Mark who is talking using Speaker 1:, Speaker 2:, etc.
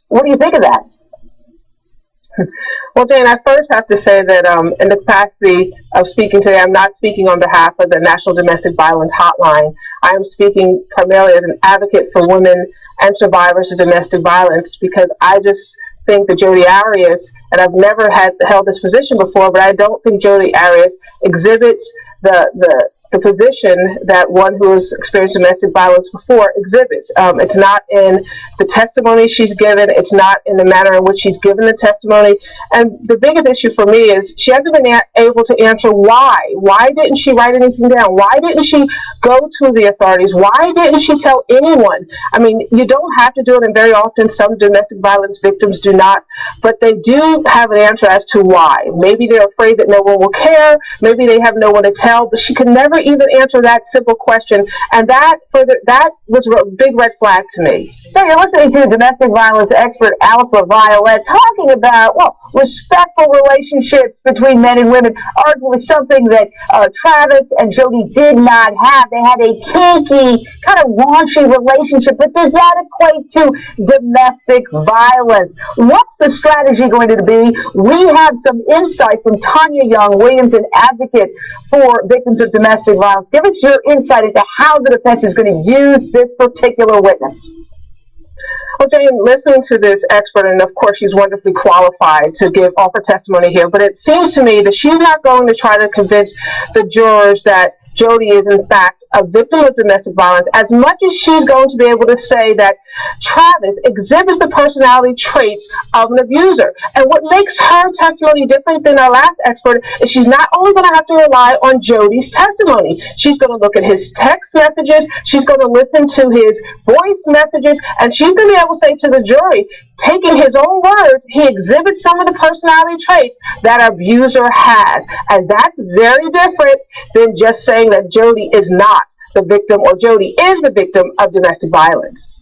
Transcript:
Speaker 1: What do you think of that?
Speaker 2: Well, Jane, I first have to say that in the capacity of speaking today, I'm not speaking on behalf of the National Domestic Violence Hotline. I am speaking primarily as an advocate for women and survivors of domestic violence, because I just think that Jodi Arias, and I've never held this position before, but I don't think Jodi Arias exhibits the position that one who has experienced domestic violence before exhibits. It's not in the testimony she's given. It's not in the manner in which she's given the testimony. And the biggest issue for me is she hasn't been able to answer why. Why didn't she write anything down? Why didn't she go to the authorities? Why didn't she tell anyone? I mean, you don't have to do it, and very often some domestic violence victims do not, but they do have an answer as to why. Maybe they're afraid that no one will care. Maybe they have no one to tell, but she can never even answer that simple question, and that was a big red flag to me.
Speaker 1: So you're listening to domestic violence expert Alpha Violet talking about, well, respectful relationships between men and women, arguably something that Travis and Jodi did not have. They had a kinky, kind of raunchy relationship, but does that equate to domestic violence? What's the strategy going to be? We have some insight from Tanya Young Williams, an advocate for victims of domestic violence. Give us your insight into how the defense is going to use this particular witness.
Speaker 2: Well, Jane, listening to this expert, and of course she's wonderfully qualified to offer testimony here, but it seems to me that she's not going to try to convince the jurors that Jodi is in fact a victim of domestic violence, as much as she's going to be able to say that Travis exhibits the personality traits of an abuser. And what makes her testimony different than our last expert is she's not only going to have to rely on Jodi's testimony, she's going to look at his text messages, she's going to listen to his voice messages, and she's going to be able to say to the jury, taking his own words, he exhibits some of the personality traits that an abuser has. And that's very different than just saying that Jodi is not the victim or Jodi is the victim of domestic violence.